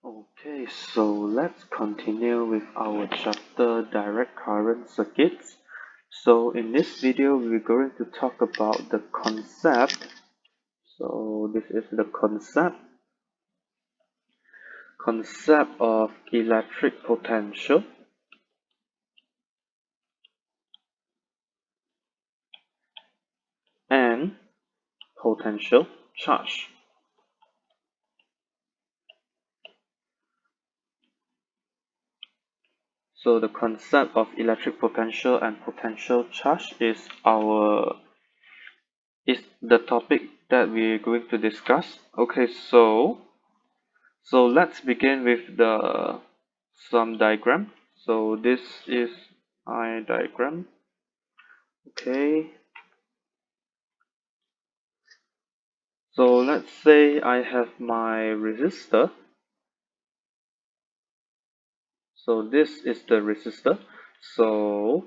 Okay, so let's continue with our chapter direct current circuits. So in this video, we're going to talk about the concept. So this is the concept of electric potential and potential charge. So the concept of electric potential and potential charge is the topic that we're going to discuss. Okay, so let's begin with the some diagram. So this is my diagram. Okay, so let's say I have my resistor. So this is the resistor. So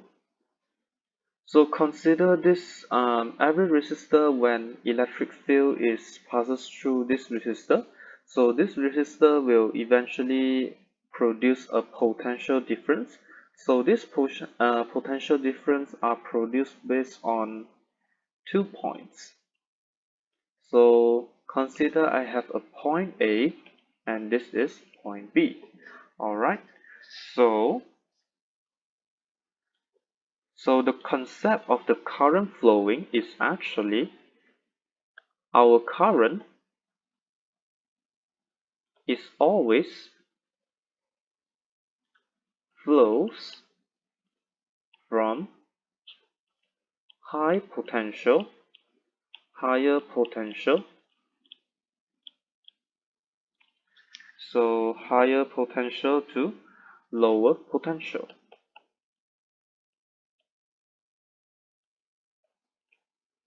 consider this every resistor when electric field is passes through this resistor. So this resistor will eventually produce a potential difference. So this potential difference are produced based on 2 points. So consider I have a point A and this is point B. Alright, so the concept of the current flowing is actually our current is always flows from high potential, higher potential, so higher potential to lower potential.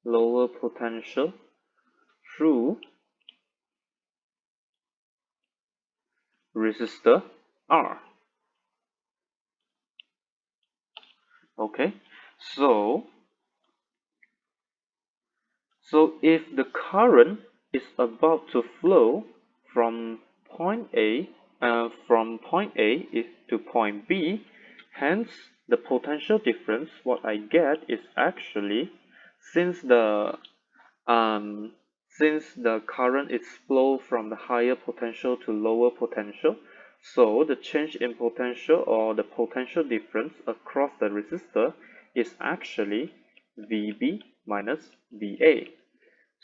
Lower potential through resistor R. Okay, so if the current is about to flow from point A to point B, hence the potential difference, what I get is actually since the um, current is flow from the higher potential to lower potential, so the change in potential or the potential difference across the resistor is actually VB minus VA.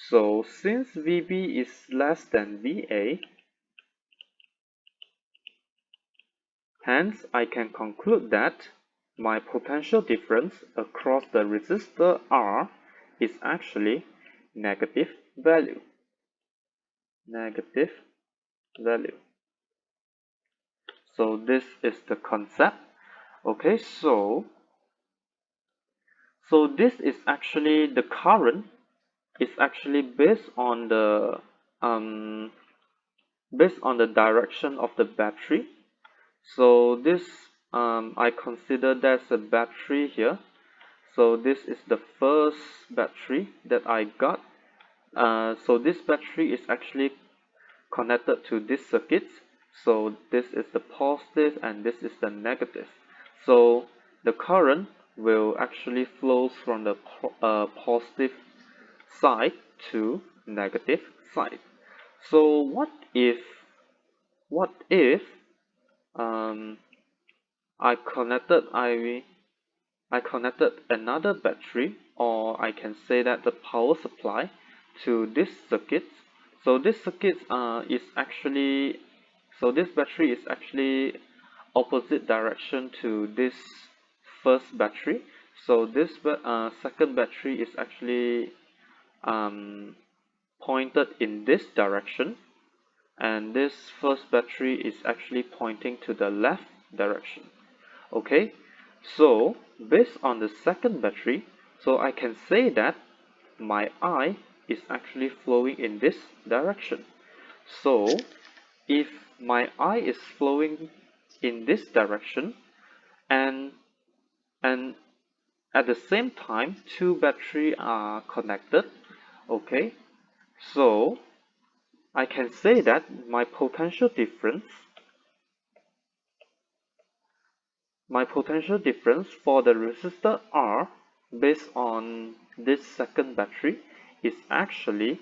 So since VB is less than VA, hence I can conclude that my potential difference across the resistor R is actually negative value. Negative value. So this is the concept. Okay, so this is actually the current is actually um, based on the direction of the battery. So this I consider there's a battery here. So this is the first battery that I got. So this battery is actually connected to this circuit. So this is the positive and this is the negative. So the current will actually flows from the positive side to negative side. So what if um, I connected another battery, or I can say that the power supply to this circuit. So this circuit is actually this battery is actually opposite direction to this first battery. So this second battery is actually um, pointed in this direction, and this first battery is actually pointing to the left direction. Okay, so based on the second battery, so I can say that my I is actually flowing in this direction. So if my I is flowing in this direction, and and at the same time two batteries are connected, okay, so I can say that my potential difference my potential difference for the resistor R based on this second battery is actually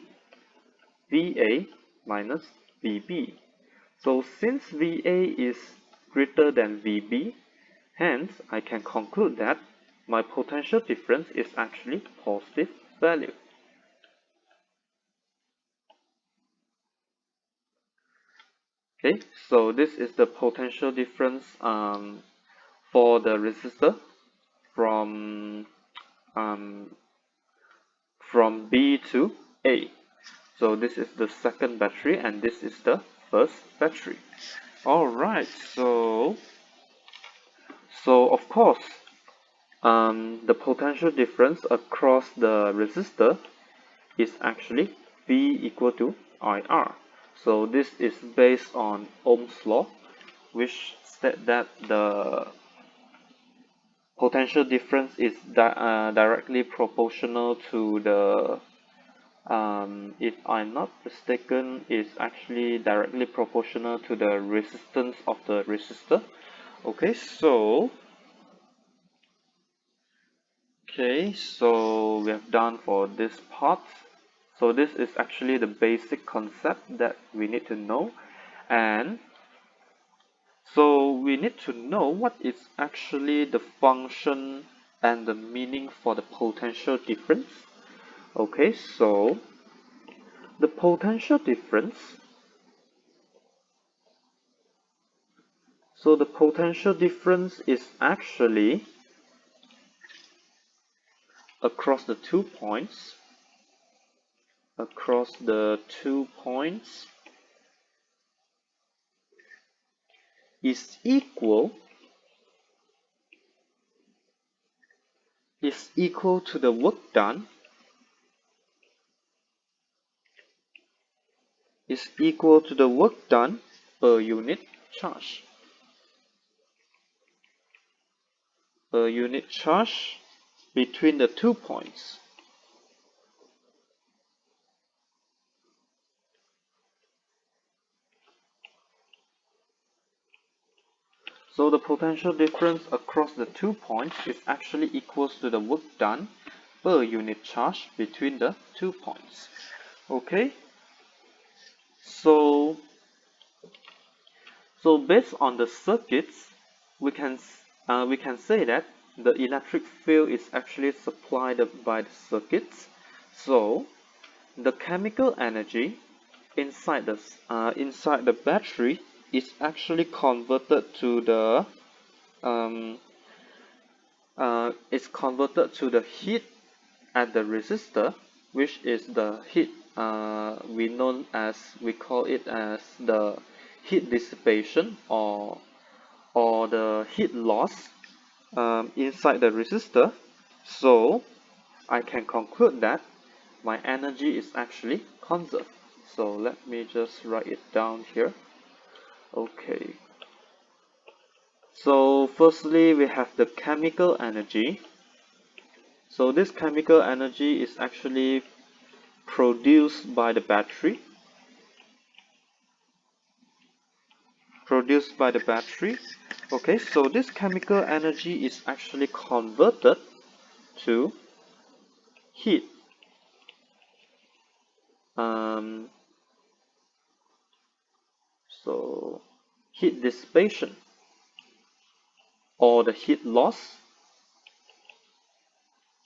VA minus VB. So since VA is greater than VB, hence I can conclude that my potential difference is actually positive value. Okay, so this is the potential difference for the resistor from um, from B to A. So this is the second battery and this is the first battery. Alright, so of course the potential difference across the resistor is actually V equal to IR. So this is based on Ohm's law, which said that the potential difference is directly proportional to the if I'm not mistaken, is actually directly proportional to the resistance of the resistor. Okay, so we have done for this part. So this is actually the basic concept that we need to know, and so we need to know what is actually the function and the meaning for the potential difference. Okay, so the potential difference, is actually across the 2 points, is equal to the work done per unit charge between the 2 points. So the potential difference across the 2 points is actually equals to the work done per unit charge between the 2 points. Okay, so based on the circuits, we can say that the electric field is actually supplied by the circuits. So the chemical energy inside the battery is actually converted to the heat at the resistor, which is the heat we call it as the heat dissipation or the heat loss inside the resistor. So I can conclude that my energy is actually conserved. So let me just write it down here. Okay, so firstly we have the chemical energy. So this chemical energy is actually produced by the battery. Okay, so this chemical energy is actually converted to heat. So heat dissipation or the heat loss.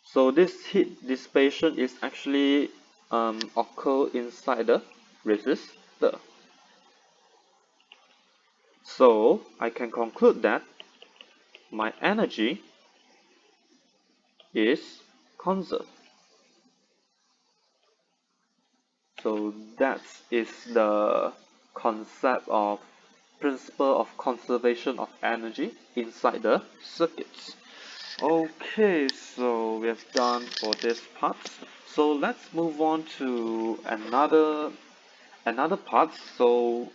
So this heat dissipation is actually occur inside the resistor. So I can conclude that my energy is conserved. So that is the concept of principle of conservation of energy inside the circuits. Okay, so we have done for this part. So let's move on to another part. So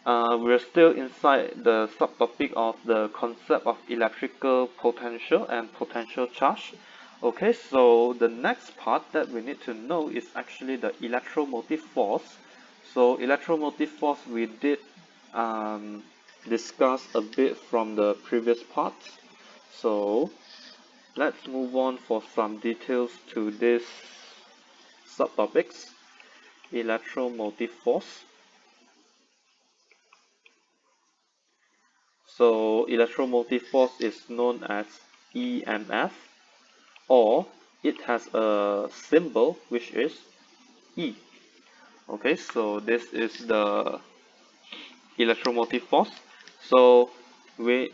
we're still inside the subtopic of the concept of electrical potential and potential charge. Okay, so the next part that we need to know is actually the electromotive force. So electromotive force we did discussed a bit from the previous parts. So let's move on for some details to this subtopics. Electromotive force. So electromotive force is known as EMF, or it has a symbol which is E. Okay, so this is the electromotive force. So we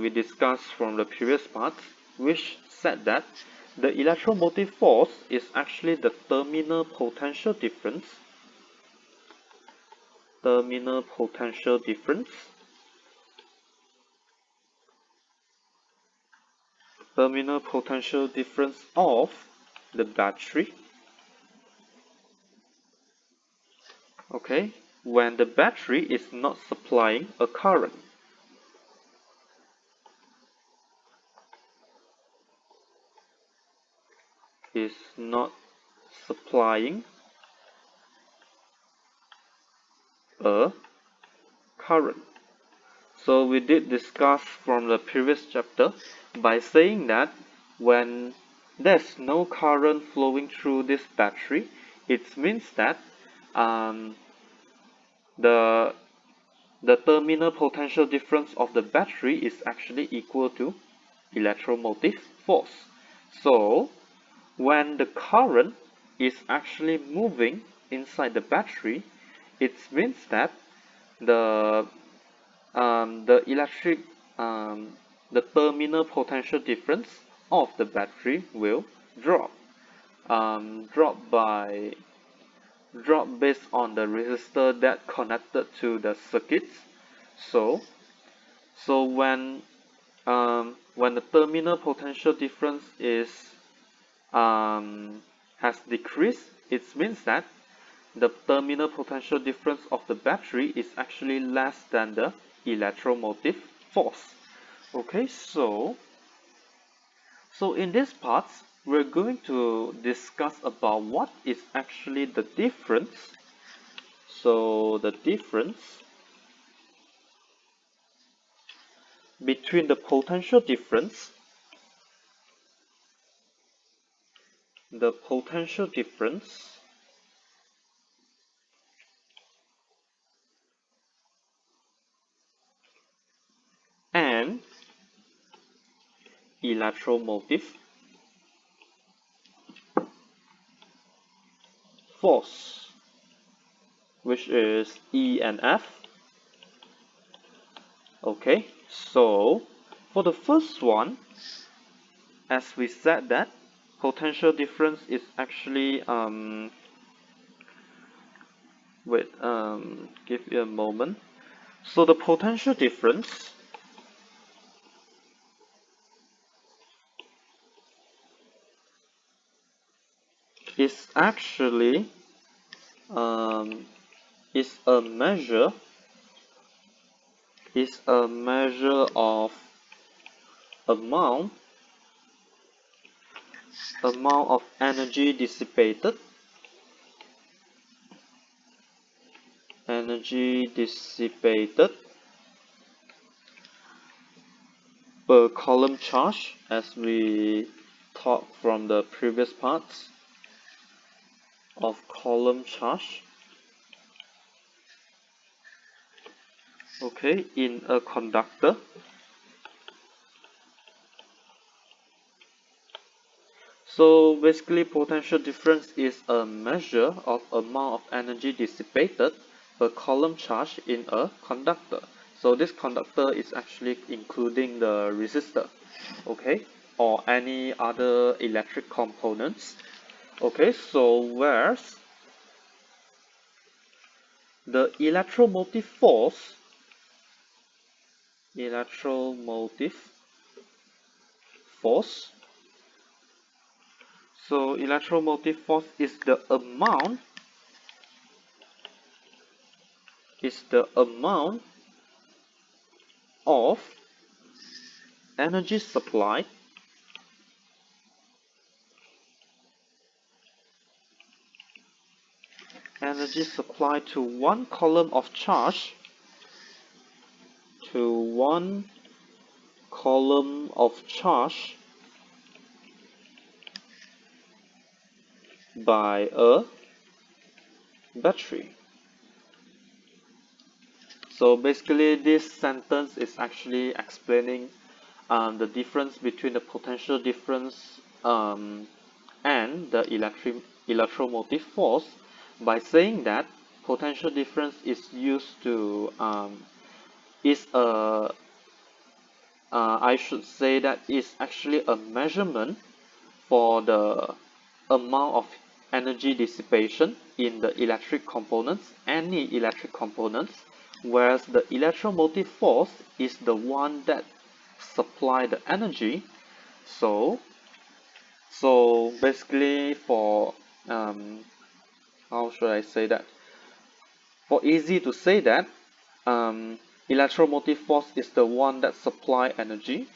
discussed from the previous part, which said that the electromotive force is actually the terminal potential difference of the battery, okay, when the battery is not supplying a current. Is not supplying a current. So we did discuss from the previous chapter by saying that when there's no current flowing through this battery, it means that um, the the terminal potential difference of the battery is actually equal to electromotive force. So when the current is actually moving inside the battery, it means that the the electric the terminal potential difference of the battery will drop drop by drop based on the resistor that connected to the circuits. So when the terminal potential difference is has decreased, it means that the terminal potential difference of the battery is actually less than the electromotive force. Okay, so in this part, we're going to discuss about what is actually the difference. So the difference between the potential difference and electromotive force, which is E and F. Okay, so for the first one, as we said that potential difference is actually wait give me a moment. So the potential difference is actually um, is a measure of amount of energy dissipated per column charge, as we taught from the previous parts of column charge, okay, in a conductor. So basically potential difference is a measure of amount of energy dissipated per column charge in a conductor. So this conductor is actually including the resistor, okay, or any other electric components. Okay, so whereas the electromotive force, so electromotive force is the amount of energy supplied to one column of charge to one column of charge by a battery. So basically this sentence is actually explaining the difference between the potential difference and the electromotive force by saying that potential difference is used to is a I should say that is actually a measurement for the amount of energy dissipation in the electric components, any electric components, whereas the electromotive force is the one that supply the energy. So, so basically for how should I say that? For easy to say that, electromotive force is the one that supply energy,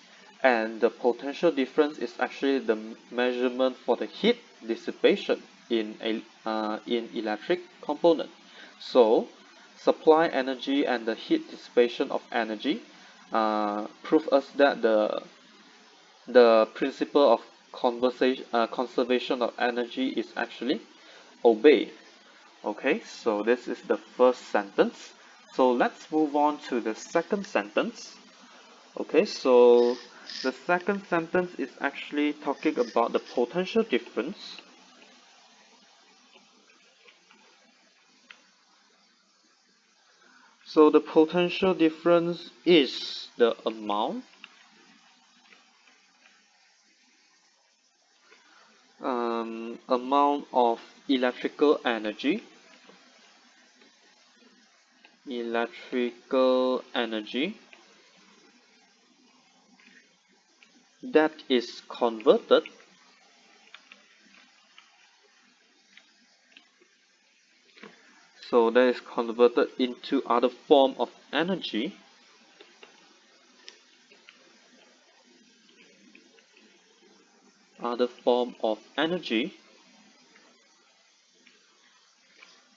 and the potential difference is actually the measurement for the heat dissipation in in electric component. So, supply energy and the heat dissipation of energy prove us that the principle of conservation of energy is actually obeyed. Okay, so this is the first sentence. So let's move on to the second sentence. Okay, so the second sentence is actually talking about the potential difference. So the potential difference is the amount of electrical energy that is converted into other form of energy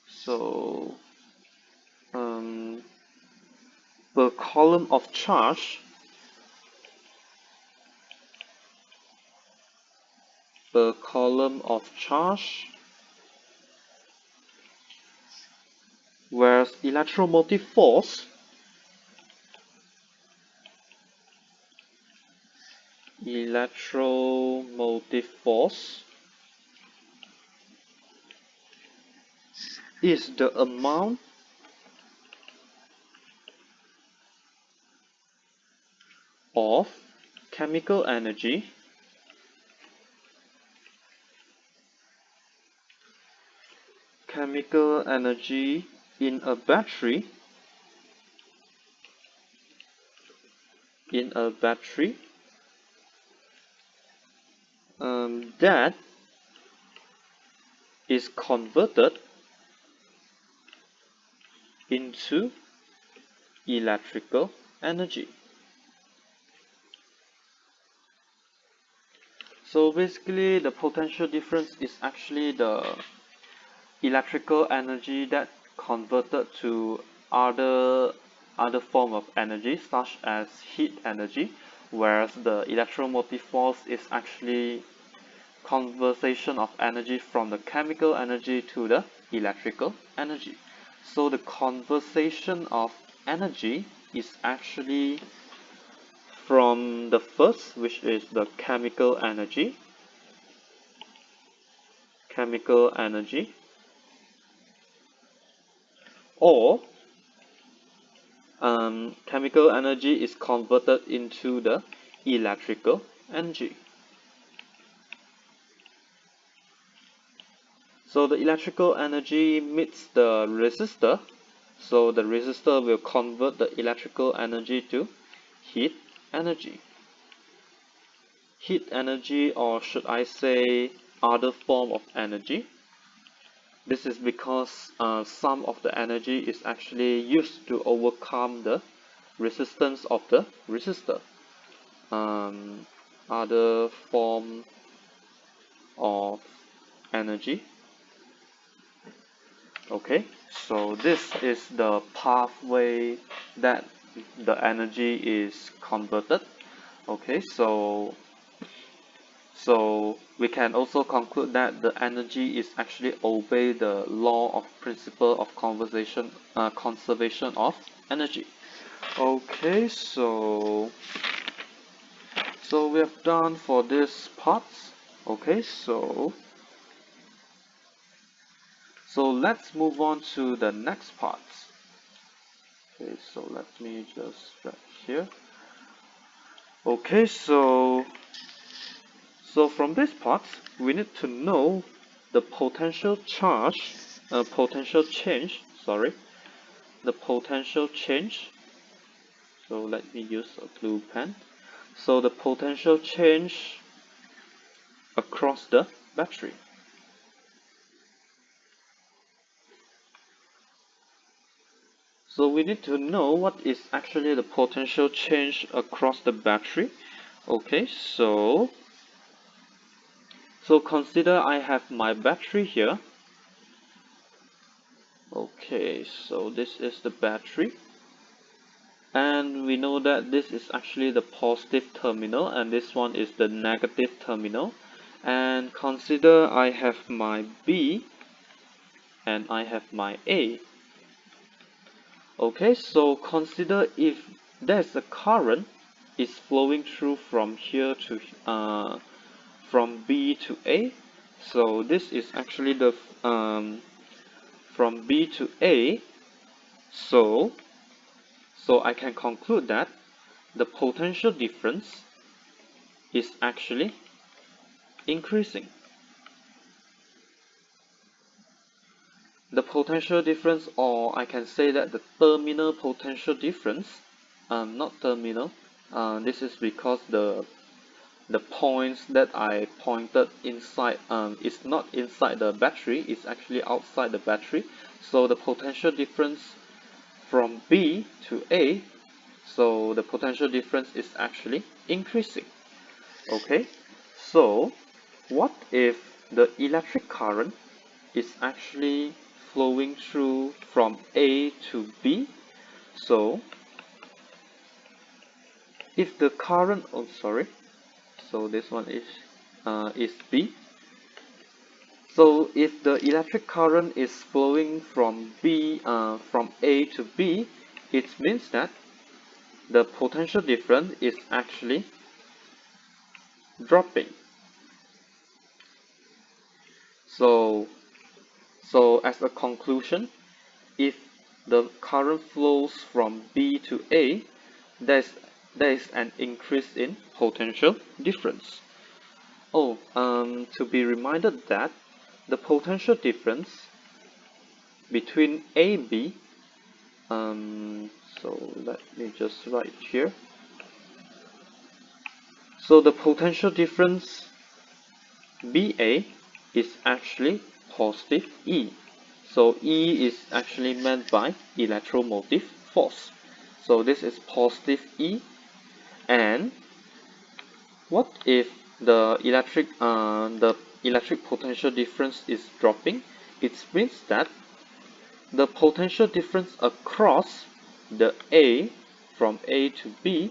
so um, per column of charge whereas electromotive force is the amount of chemical energy in a battery that is converted into electrical energy. So basically the potential difference is actually the electrical energy that converted to other form of energy such as heat energy, whereas the electromotive force is actually conversion of energy from the chemical energy to the electrical energy. So the conversion of energy is actually from the first, which is the chemical energy, or chemical energy is converted into the electrical energy. So the electrical energy meets the resistor. So the resistor will convert the electrical energy to heat energy. Heat energy, or should I say other form of energy. This is because some of the energy is actually used to overcome the resistance of the resistor. Other form of energy. Okay, so this is the pathway that the energy is converted. Okay, so we can also conclude that the energy is actually obey the law of principle of conservation of energy. Okay, so we have done for this part. Okay, so let's move on to the next part. Okay, so let me just write here. Okay, so from this part, we need to know the potential change, sorry, the potential change. So let me use a blue pen. So the potential change across the battery. So we need to know what is actually the potential change across the battery. Okay, so consider I have my battery here. Okay, so this is the battery. And we know that this is actually the positive terminal and this one is the negative terminal. And consider I have my B and I have my A. Okay, so consider if there's a current is flowing through from here to from B to A. So this is actually the from B to A. So I can conclude that the potential difference is actually increasing. The potential difference, or I can say that the terminal potential difference, not terminal, this is because the points that I pointed inside is not inside the battery, it's actually outside the battery. So the potential difference from B to A, so the potential difference is actually increasing. Okay, so what if the electric current is actually flowing through from A to B? So if the current, oh sorry, so this one is B. So if the electric current is flowing from from A to B, it means that the potential difference is actually dropping. So so as a conclusion, if the current flows from B to A, there's there is an increase in potential difference. Oh, to be reminded that the potential difference between AB, so let me just write here. So the potential difference BA is actually positive E. So E is actually meant by electromotive force. So this is positive E. And what if the electric potential difference is dropping? It means that the potential difference across the A from A to B,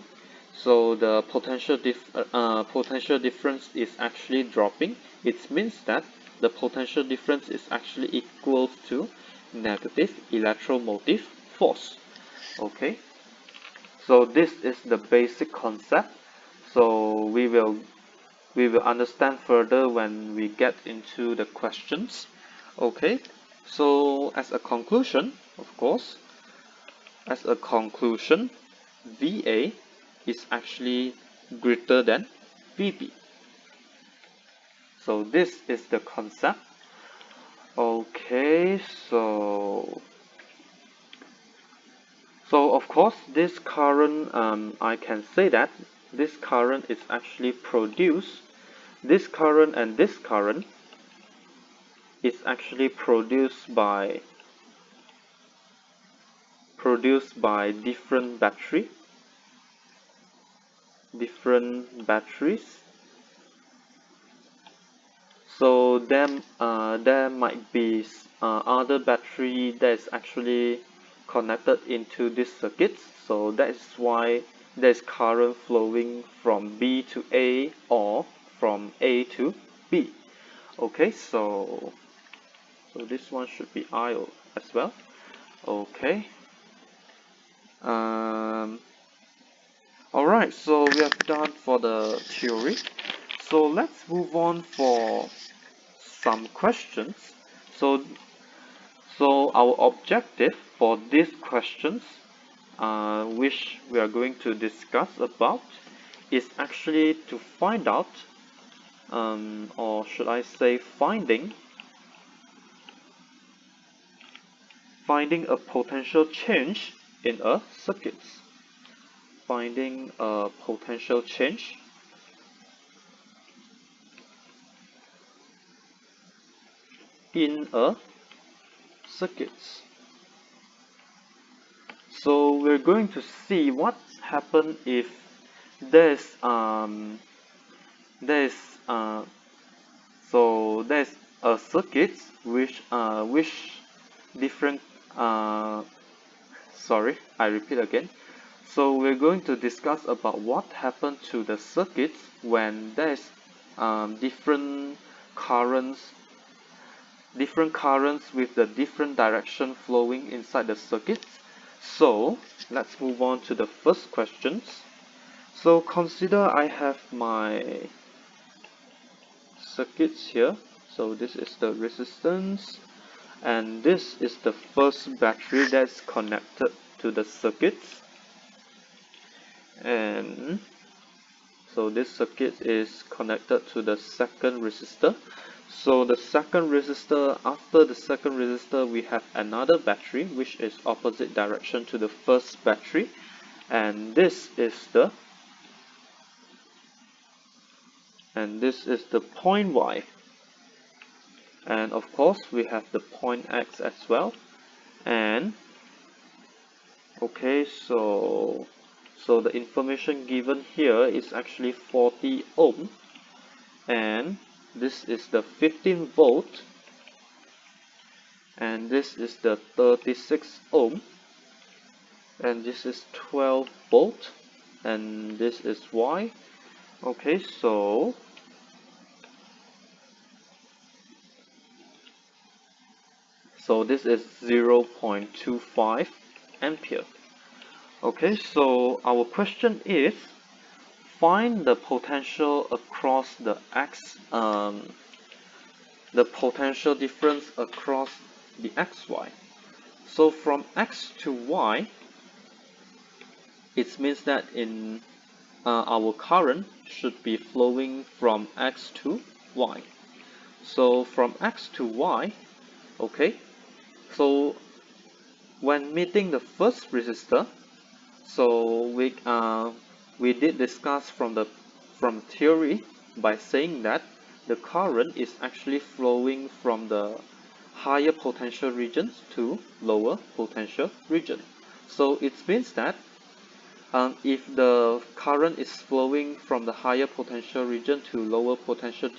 so the potential difference is actually dropping. It means that the potential difference is actually equal to negative electromotive force. Okay, so this is the basic concept. So we will understand further when we get into the questions. Okay, so as a conclusion, of course, as a conclusion, VA is actually greater than VB. So this is the concept. Okay, so of course this current, I can say that this current is actually produced. This current and this current is actually produced by different batteries. So there might be other battery that is actually connected into this circuit. So that is why there's current flowing from B to A or from A to B. Okay, so this one should be IO as well. Okay. Alright, so we have done for the theory. So let's move on for some questions. So our objective for these questions, which we are going to discuss about, is actually to find out, or should I say finding a potential change in a circuit. Finding a potential change in a circuit. So we're going to see what happens if there's there's a circuit which different sorry, I repeat again. So we're going to discuss about what happened to the circuits when there's different currents with the different direction flowing inside the circuit. So let's move on to the first questions. So consider I have my circuits here. So this is the resistance, and this is the first battery that's connected to the circuits. And so this circuit is connected to the second resistor. So the second resistor, after the second resistor, we have another battery which is opposite direction to the first battery, and this is the point Y. And of course we have the point X as well. And okay, so the information given here is actually 40 ohm, and this is the 15 volt, and this is the 36 ohm, and this is 12 volt, and this is Y. Okay, so this is 0.25 ampere. Okay, so our question is find the potential across the X, the potential difference across the XY. So from X to Y, it means that in our current should be flowing from X to Y. So from X to Y, okay, so when meeting the first resistor, so we did discuss from theory by saying that the current is actually flowing from the higher potential regions to lower potential region. So it means that if the current is flowing from the higher potential region to lower potential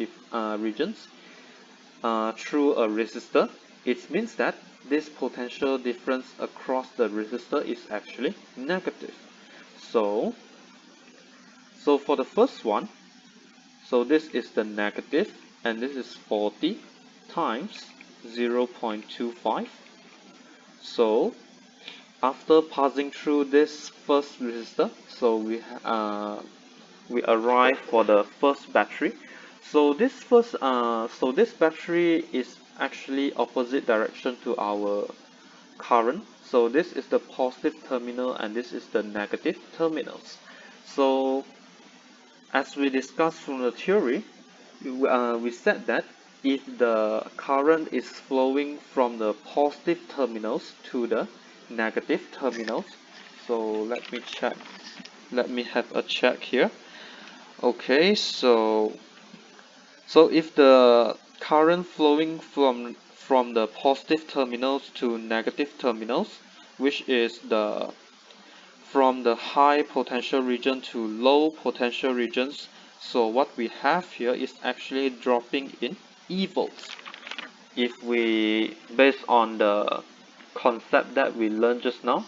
regions through a resistor, it means that this potential difference across the resistor is actually negative. So for the first one, so this is the negative, and this is 40 times 0.25. So after passing through this first resistor, so we arrive for the first battery. So this battery is actually opposite direction to our current. So this is the positive terminal and this is the negative terminals. So as we discussed from the theory, we said that if the current is flowing from the positive terminals to the negative terminals, so let me have a check here. Okay, so if the current flowing from the positive terminals to negative terminals, which is from the high potential region to low potential regions, so what we have here is actually dropping in E volts. If we based on the concept that we learned just now.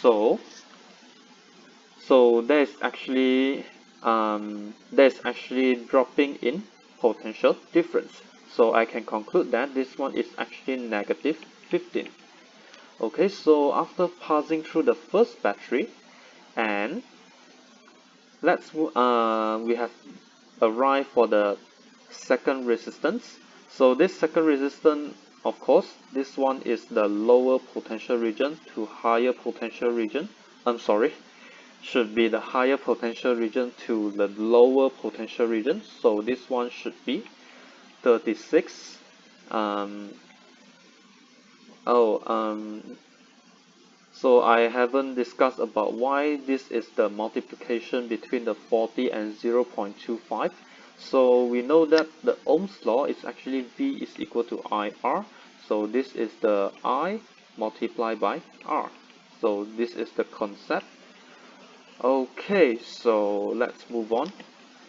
So there's actually dropping in potential difference. So I can conclude that this one is actually negative 15. Okay, so after passing through the first battery, and we have arrived for the second resistance. So this second resistance, of course, this one is the lower potential region to higher potential region. I'm sorry, should be the higher potential region to the lower potential region. So this one should be 36. Um, oh, so I haven't discussed about why this is the multiplication between the 40 and 0.25. So we know that the Ohm's law is actually V is equal to IR. So this is the I multiplied by R. So this is the concept. Okay, so let's move on.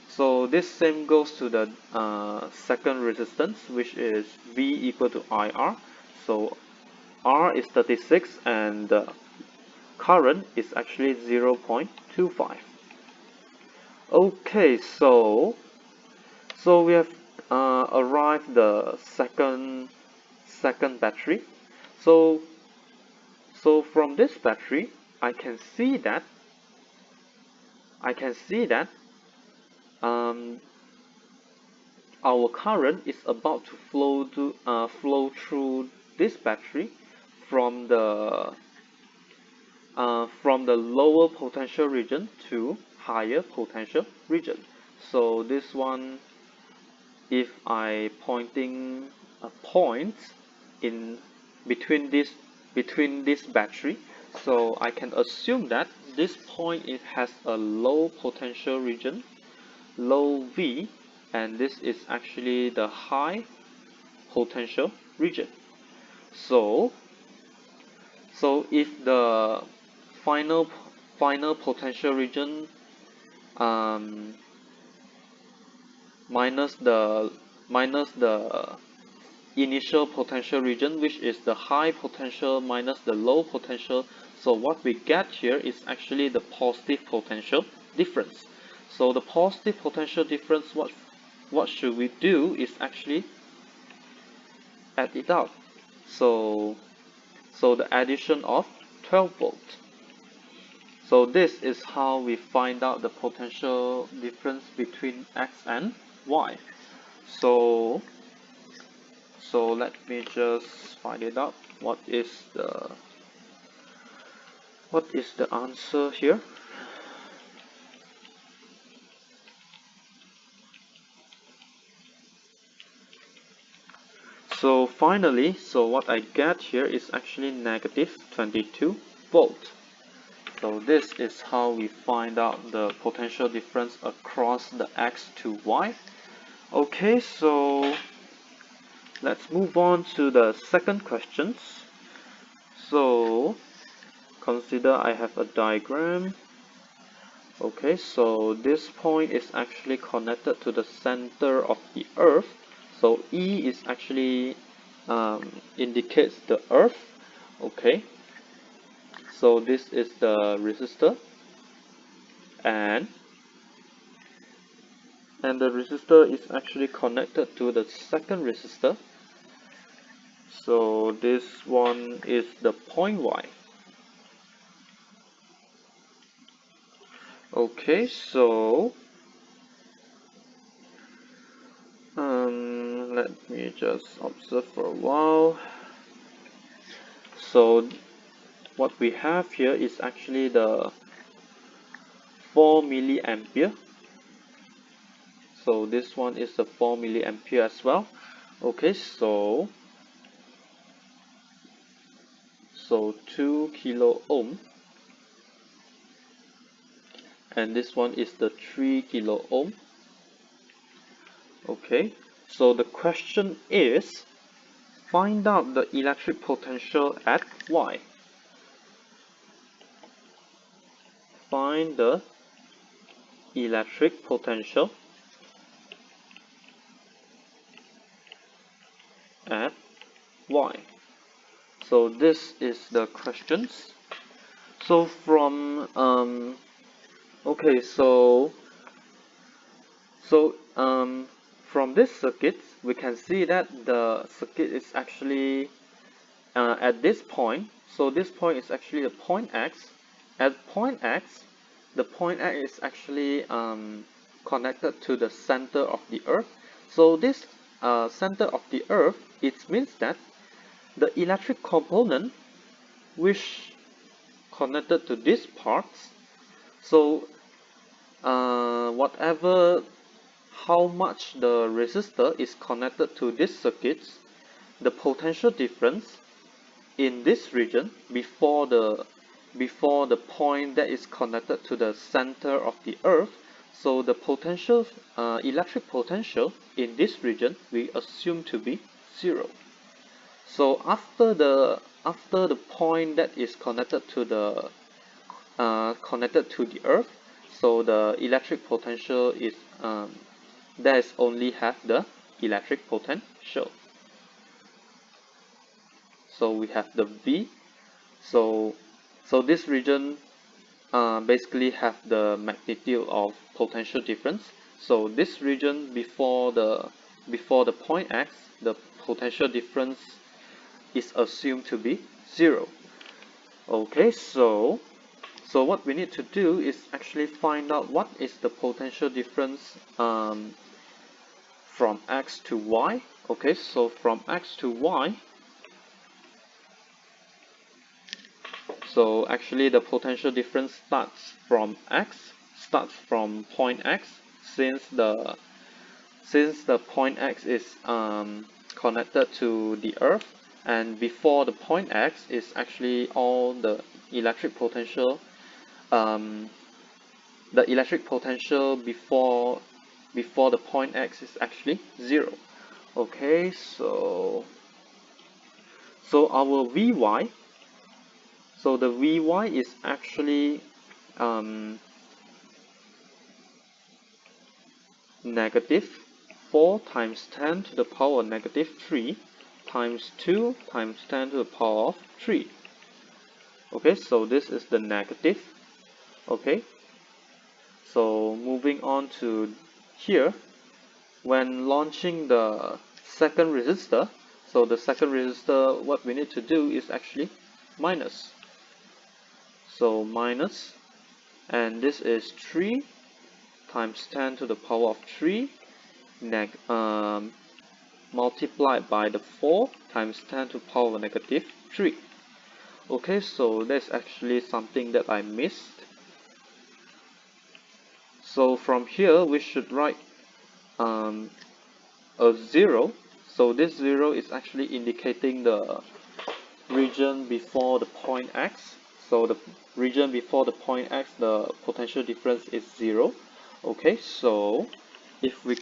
So this same goes to the second resistance, which is V equal to IR. So R is 36 and the current is actually 0.25. Okay, so we have arrived the second battery. So from this battery, I can see that um, our current is about to flow through this battery from the lower potential region to higher potential region. So this one, if I pointing a point in between this battery, so I can assume that this point it has a low potential region, low V, and this is actually the high potential region. So if the final potential region um, minus the initial potential region, which is the high potential minus the low potential, so what we get here is actually the positive potential difference. So the positive potential difference, what should we do is actually add it out. So the addition of 12 volts. So this is how we find out the potential difference between X and Y. So let me just find it out. What is the answer here? So finally, what I get here is actually negative 22 volt. So this is how we find out the potential difference across the X to Y. Okay, so let's move on to the second questions. So consider I have a diagram. Okay, so this point is actually connected to the center of the Earth. So E is actually indicates the Earth. Okay, so this is the resistor, and the resistor is actually connected to the second resistor. So this one is the point Y. Okay, so let me just observe for a while. So what we have here is actually the 4 milliampere. So this one is the 4 milliampere as well. Okay, so 2 kilo ohm, and this one is the 3 kilo ohm. Okay, so the question is, find out the electric potential at Y. Find the electric potential at Y. So this is the questions. So from okay, from this circuit, we can see that the circuit is actually at this point. So this point is actually the point X. At point X, the point X is actually connected to the center of the Earth. So this center of the Earth, it means that the electric component which connected to these parts. So whatever how much the resistor is connected to this circuits, the potential difference in this region before the point that is connected to the center of the Earth. So the potential electric potential in this region we assume to be 0. So after the point that is connected to the Earth, so the electric potential is that is only have the electric potential. So we have the V. So this region basically have the magnitude of potential difference. So this region before the point X, the potential difference is assumed to be 0. Okay, so what we need to do is actually find out what is the potential difference from X to Y. Okay, so from X to Y, so actually the potential difference starts from point X, since the point X is connected to the Earth, and before the point X is actually all the electric potential before the point X is actually 0. Okay, so our Vy, so the Vy is actually negative 4 times 10 to the power of negative 3 times 2 times 10 to the power of 3. Okay, so this is the negative. Okay, so moving on to here, when launching the second resistor, so the second resistor, what we need to do is actually minus. So minus, and this is 3 times 10 to the power of 3 multiplied by the 4 times 10 to the power of negative 3. Okay, so that's actually something that I missed. So from here we should write a 0. So this 0 is actually indicating the region before the point X. So the region before the point X, the potential difference is 0. Okay, so if we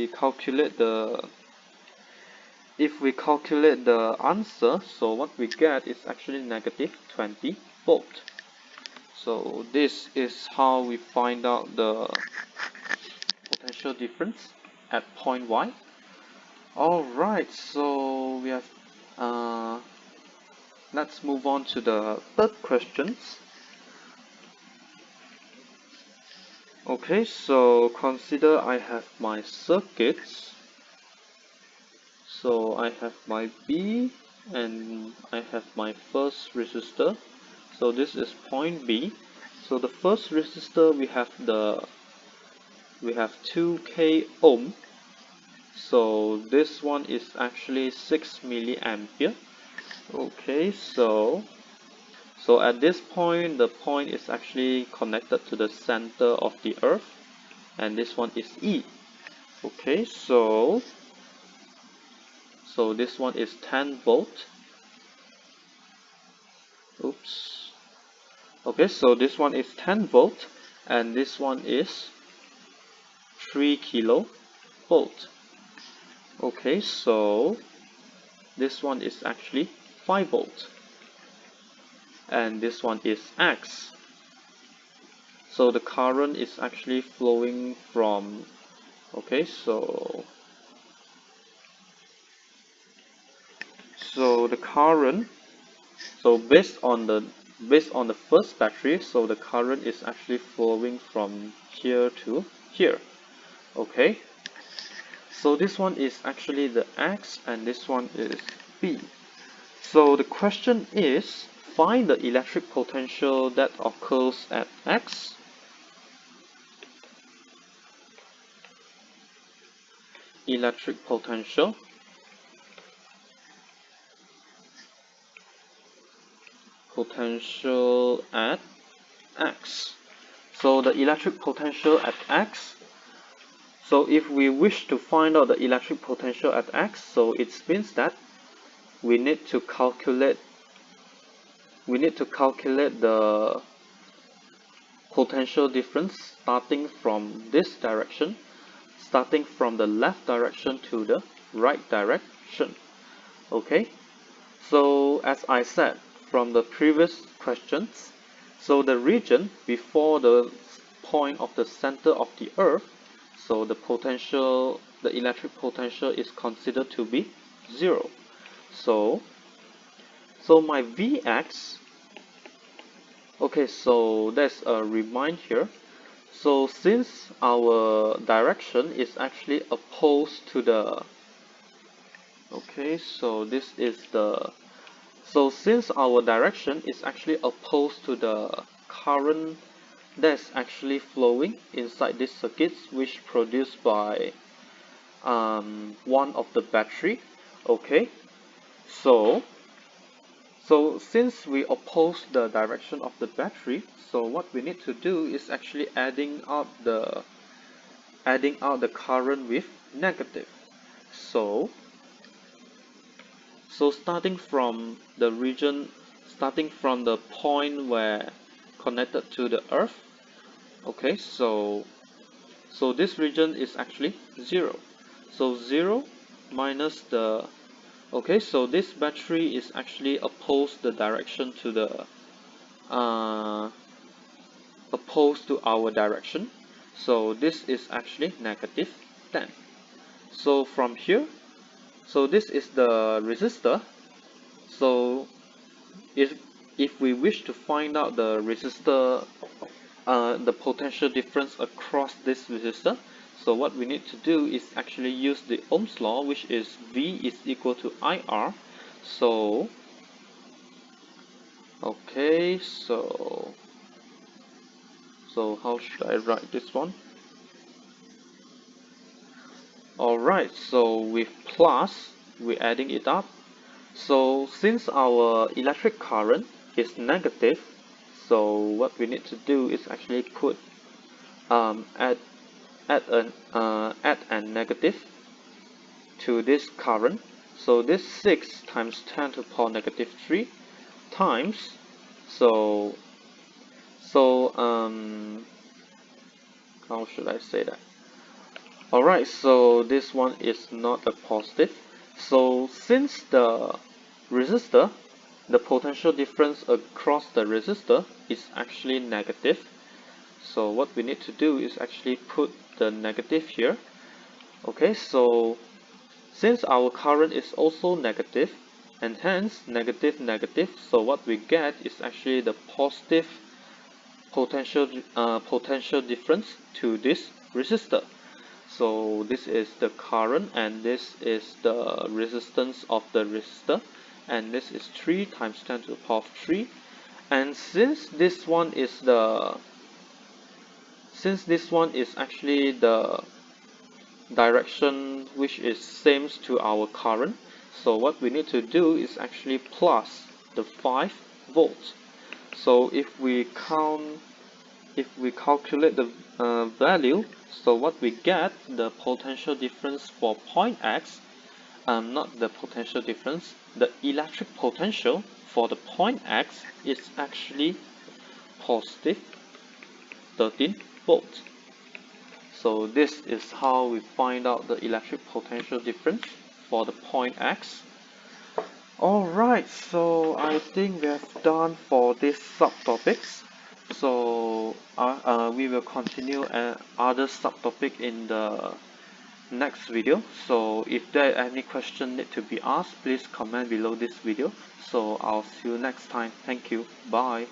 calculate the answer, so what we get is actually negative 20 volt. So this is how we find out the potential difference at point Y. Alright, so we have let's move on to the third questions. Okay, so consider I have my circuits. So I have my B and I have my first resistor. So this is point B. So the first resistor we have 2k ohm. So this one is actually 6 milliampere. Okay, so at this point, the point is actually connected to the center of the Earth, and this one is E. Okay, so this one is 10 volt. Oops. Okay, so this one is 10 volt, and this one is 3 kilovolt. Okay, so this one is actually 5 volt, and this one is X. So the current is actually flowing from, okay, so so the current, so based on the first battery, so the current is actually flowing from here to here. Okay, so this one is actually the X and this one is B. So the question is, find the electric potential that occurs at X, electric potential at X. So the electric potential at X, so if we wish to find out the electric potential at X, so it means that we need to calculate the potential difference starting from this direction, starting from the left direction to the right direction. Okay, so as I said from the previous questions, so the region before the point of the center of the earth, so the electric potential is considered to be 0. So my Vx, okay, so there's a remind here. So since our direction is actually opposed to the, okay, so this is the, so since our direction is actually opposed to the current that's actually flowing inside this circuit, which produced by one of the battery, okay, so since we oppose the direction of the battery, so what we need to do is actually adding out the current with negative. So starting from the region, starting from the point where connected to the earth, okay, so this region is actually 0. So 0 minus the, okay, so this battery is actually opposed the direction to the opposed to our direction, so this is actually negative 10. So from here, so this is the resistor. So if we wish to find out the resistor, the potential difference across this resistor, so what we need to do is actually use the Ohm's law, which is V is equal to IR. So okay, so how should I write this one? Alright, so with plus, we're adding it up. So since our electric current is negative, so what we need to do is actually put add an negative to this current. So this 6 times 10 to the power negative 3 times, so how should I say that? Alright, so this one is not a positive. So since the resistor, the potential difference across the resistor is actually negative, so what we need to do is actually put the negative here. Okay, so since our current is also negative, and hence negative negative, so what we get is actually the positive potential difference to this resistor. So this is the current and this is the resistance of the resistor, and this is 3 times 10 to the power of 3. And since this one is actually the direction which is same to our current, so what we need to do is actually plus the 5 volts. So if we calculate the value, so what we get, the potential difference for point X, not the potential difference, the electric potential for the point X is actually positive 13 volts. So this is how we find out the electric potential difference for the point X. Alright, so I think we have done for these subtopics. So we will continue other subtopic in the next video. So if there are any question need to be asked, please comment below this video. So I'll see you next time. Thank you. Bye.